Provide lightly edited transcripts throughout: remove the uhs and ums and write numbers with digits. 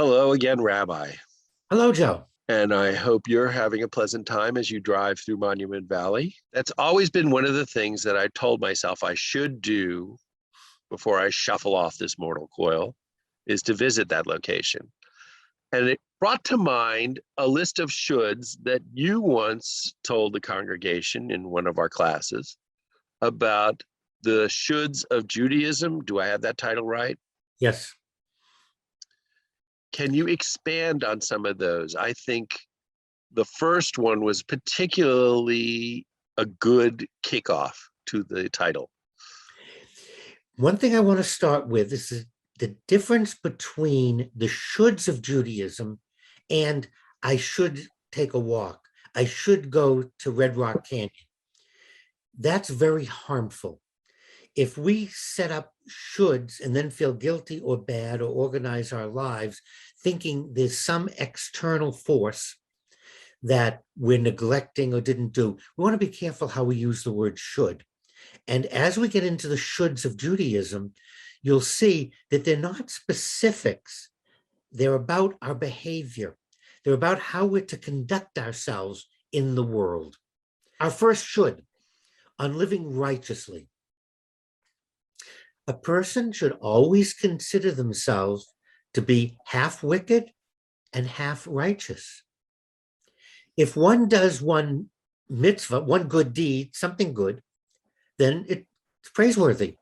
Hello again, Rabbi. Hello, Joe. And I hope you're having a pleasant time as you drive through Monument Valley. That's always been one of the things that I told myself I should do before I shuffle off this mortal coil, is to visit that location. And it brought to mind a list of shoulds that you once told the congregation in one of our classes about the shoulds of Judaism. Do I have that title right? Yes. Can you expand on some of those? I think the first one was particularly a good kickoff to the title. One thing I want to start with is the difference between the shoulds of Judaism and I should take a walk. I should go to Red Rock Canyon. That's very harmful. If we set up shoulds and then feel guilty or bad or organize our lives thinking there's some external force that we're neglecting or didn't do, we want to be careful how we use the word should. And as we get into the shoulds of Judaism, you'll see that they're not specifics. They're about our behavior. They're about how we're to conduct ourselves in the world. Our first should, on living righteously. A person should always consider themselves to be half wicked and half righteous. If one does one mitzvah, one good deed, something good, then it's praiseworthy.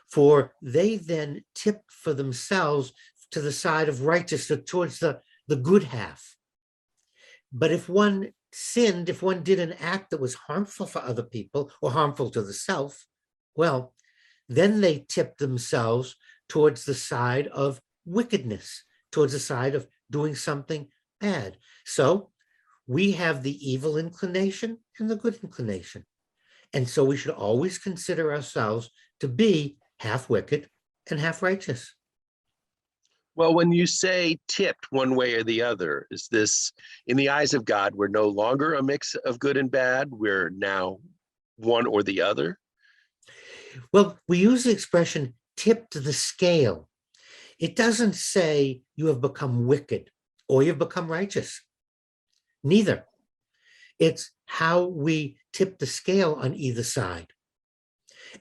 For they then tip for themselves to the side of righteousness, towards the good half. But if one sinned, if one did an act that was harmful for other people or harmful to the self, well, then they tip themselves towards the side of wickedness, towards the side of doing something bad. So we have the evil inclination and the good inclination. And so we should always consider ourselves to be half wicked and half righteous. Well, when you say tipped one way or the other, is this, in the eyes of God, we're no longer a mix of good and bad? We're now one or the other? Well, we use the expression tipped the scale. It doesn't say you have become wicked or you've become righteous. Neither. It's how we tip the scale on either side.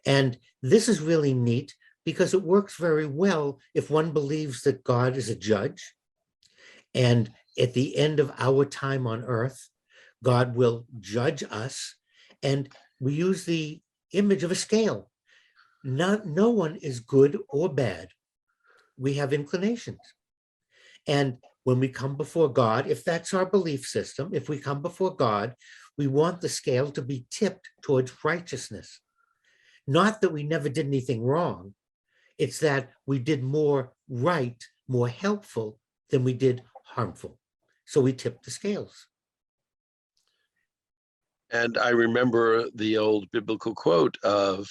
And this is really neat because it works very well if one believes that God is a judge. And at the end of our time on earth, God will judge us. And we use the image of a scale. No one is good or bad. We have inclinations. And when we come before God, if that's our belief system, if we come before God, we want the scale to be tipped towards righteousness. Not that we never did anything wrong. It's that we did more right, more helpful than we did harmful. So we tip the scales. And I remember the old biblical quote of,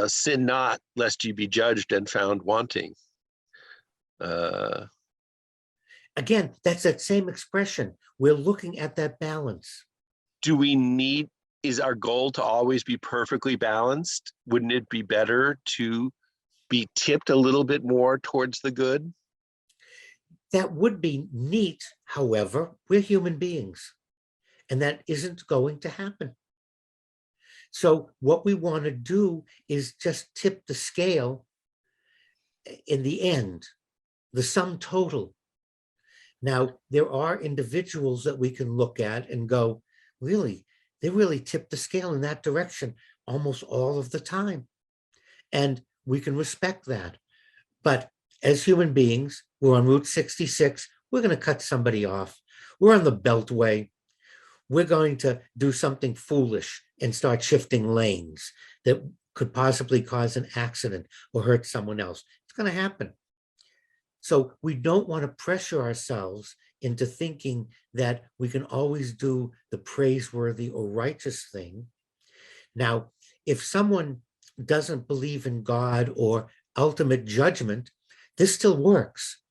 sin not, lest you be judged and found wanting. Again, that's that same expression. We're looking at that balance. Is our goal to always be perfectly balanced? Wouldn't it be better to be tipped a little bit more towards the good? That would be neat. However, we're human beings, and that isn't going to happen. So what we want to do is just tip the scale in the end, the sum total. Now, there are individuals that we can look at and go, really, they really tip the scale in that direction almost all of the time. And we can respect that. But as human beings, we're on Route 66, we're going to cut somebody off. We're on the Beltway. We're going to do something foolish and start shifting lanes that could possibly cause an accident or hurt someone else. It's going to happen. So we don't want to pressure ourselves into thinking that we can always do the praiseworthy or righteous thing. Now, if someone doesn't believe in God or ultimate judgment, this still works.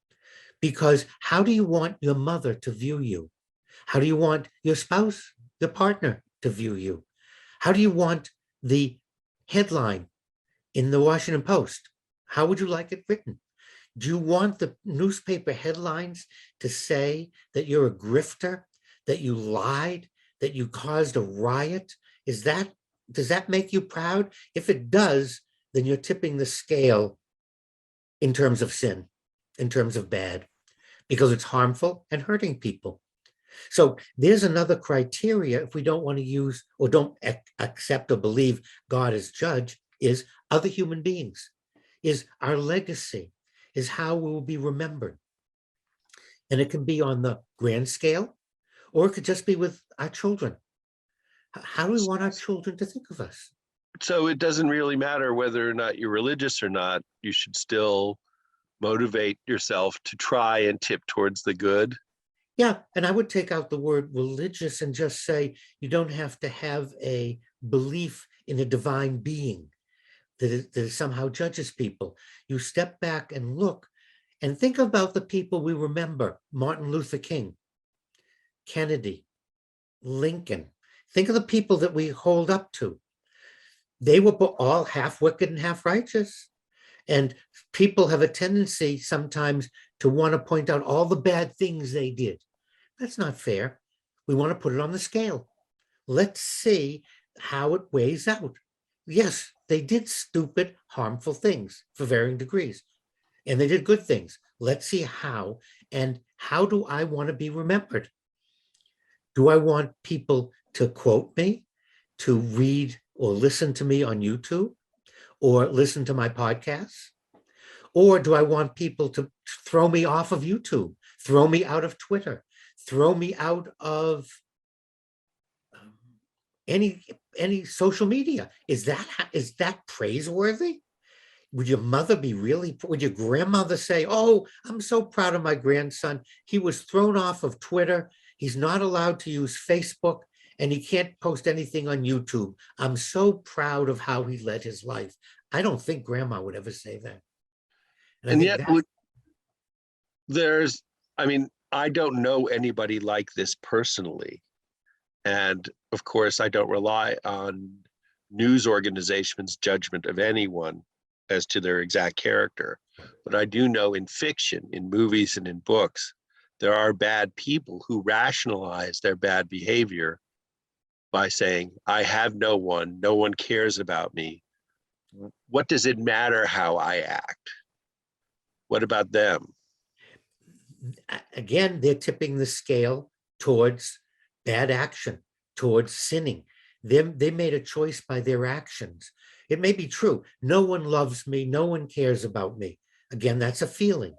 Because how do you want your mother to view you? How do you want your spouse, the partner, to view you? How do you want the headline in the Washington Post? How would you like it written? Do you want the newspaper headlines to say that you're a grifter, that you lied, that you caused a riot? Does that make you proud? If it does, then you're tipping the scale in terms of sin, in terms of bad, because it's harmful and hurting people. So there's another criteria if we don't want to use or don't accept or believe God as judge, is other human beings, is our legacy, is how we will be remembered. And it can be on the grand scale, or it could just be with our children. How do we want our children to think of us? So it doesn't really matter whether or not you're religious or not. You should still motivate yourself to try and tip towards the good. Yeah, and I would take out the word religious and just say you don't have to have a belief in a divine being that somehow judges people. You step back and look and think about the people we remember: Martin Luther King, Kennedy, Lincoln. Think of the people that we hold up to. They were all half wicked and half righteous. And people have a tendency sometimes to want to point out all the bad things they did. That's not fair. We want to put it on the scale. Let's see how it weighs out. Yes, they did stupid, harmful things for varying degrees, and they did good things. Let's see how, and how do I want to be remembered? Do I want people to quote me, to read or listen to me on YouTube, or listen to my podcasts? Or do I want people to throw me off of YouTube, throw me out of Twitter, throw me out of any social media? Is that praiseworthy? Would your mother be really, would your grandmother say, oh, I'm so proud of my grandson. He was thrown off of Twitter. He's not allowed to use Facebook, and he can't post anything on YouTube. I'm so proud of how he led his life. I don't think grandma would ever say that. And yet there's, I mean, I don't know anybody like this personally. And of course, I don't rely on news organizations' judgment of anyone as to their exact character. But I do know in fiction, in movies and in books, there are bad people who rationalize their bad behavior by saying, I have no one cares about me. What does it matter how I act? What about them? Again, they're tipping the scale towards bad action, towards sinning. They made a choice by their actions. It may be true. No one loves me. No one cares about me. Again, that's a feeling.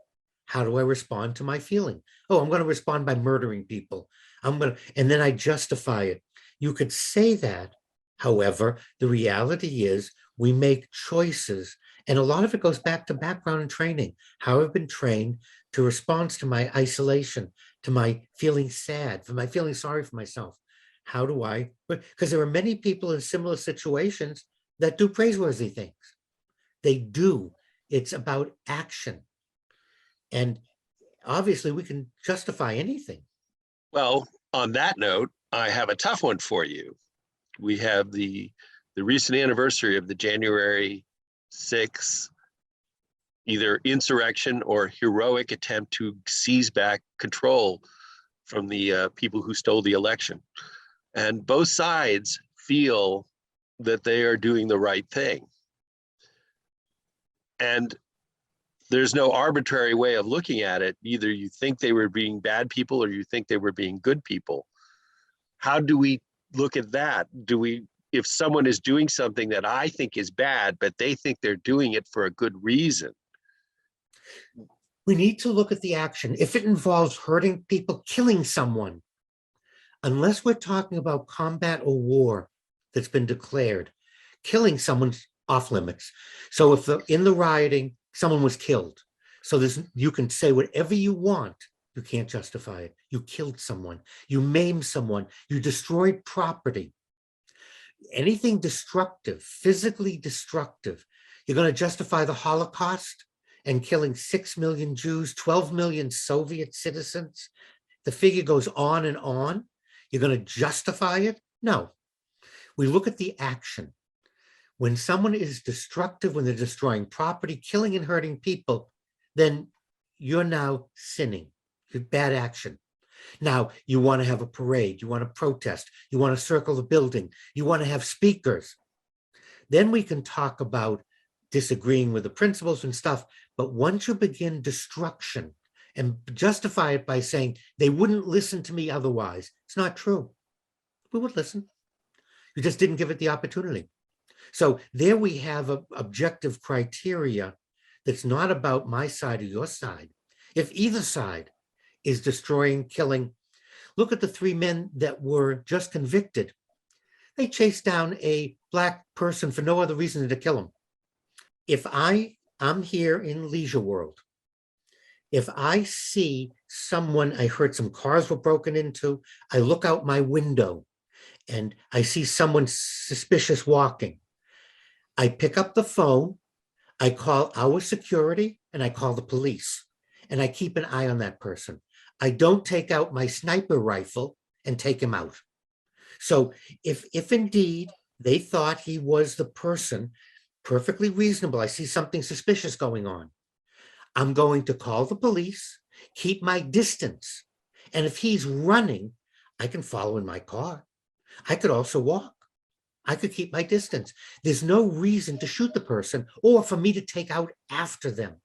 How do I respond to my feeling? Oh, I'm going to respond by murdering people. And then I justify it. You could say that. However, the reality is we make choices, and a lot of it goes back to background and training. How I've been trained to respond to my isolation, to my feeling sad, for my feeling sorry for myself. How do I? Because there are many people in similar situations that do praiseworthy things. They do. It's about action. And obviously we can justify anything. Well, on that note, I have a tough one for you. We have the recent anniversary of the January 6th, either insurrection or heroic attempt to seize back control from the people who stole the election. And both sides feel that they are doing the right thing. And there's no arbitrary way of looking at it. Either you think they were being bad people or you think they were being good people. How do we look at that? If someone is doing something that I think is bad, but they think they're doing it for a good reason? We need to look at the action. If it involves hurting people, killing someone, unless we're talking about combat or war that's been declared, killing someone's off limits. So if in the rioting, someone was killed, so you can say whatever you want, you can't justify it. You killed someone, you maimed someone, you destroyed property. Anything destructive, physically destructive, you're going to justify the Holocaust and killing 6 million Jews, 12 million Soviet citizens. The figure goes on and on. You're going to justify it? No. We look at the action. When someone is destructive, when they're destroying property, killing and hurting people, then you're now sinning. Bad action. Now, you want to have a parade, you want to protest, you want to circle the building, you want to have speakers. Then we can talk about disagreeing with the principles and stuff. But once you begin destruction and justify it by saying they wouldn't listen to me otherwise, it's not true. We would listen. You just didn't give it the opportunity. So there we have an objective criteria that's not about my side or your side. If either side is destroying, killing, look at the 3 men that were just convicted. They chased down a Black person for no other reason than to kill him. If I'm here in Leisure World, if I see someone, I heard some cars were broken into, I look out my window and I see someone suspicious walking, I pick up the phone, I call our security, and I call the police, and I keep an eye on that person. I don't take out my sniper rifle and take him out. So if indeed they thought he was the person, perfectly reasonable, I see something suspicious going on, I'm going to call the police, keep my distance. And if he's running, I can follow in my car. I could also walk. I could keep my distance. There's no reason to shoot the person or for me to take out after them.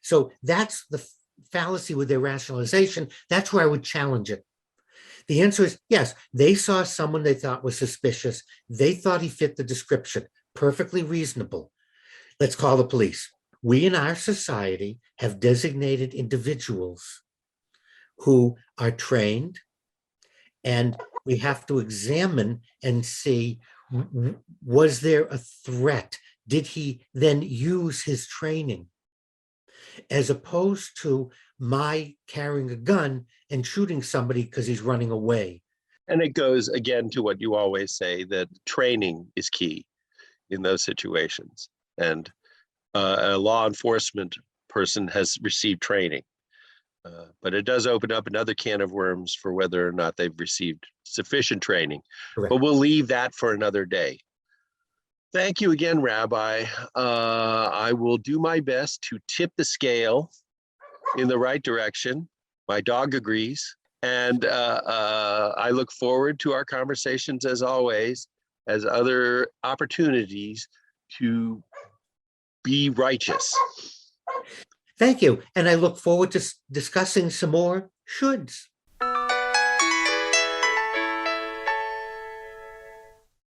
So that's the fallacy with their rationalization. That's where I would challenge it. The answer is yes, they saw someone they thought was suspicious. They thought he fit the description. Perfectly reasonable. Let's call the police. We in our society have designated individuals who are trained, and we have to examine and see, was there a threat? Did he then use his training? As opposed to my carrying a gun and shooting somebody because he's running away. And it goes again to what you always say, that training is key in those situations. And a law enforcement person has received training. But it does open up another can of worms for whether or not they've received sufficient training. Correct. But we'll leave that for another day. Thank you again, Rabbi. I will do my best to tip the scale in the right direction. My dog agrees. And I look forward to our conversations as always, as other opportunities to be righteous. Thank you. And I look forward to discussing some more shoulds.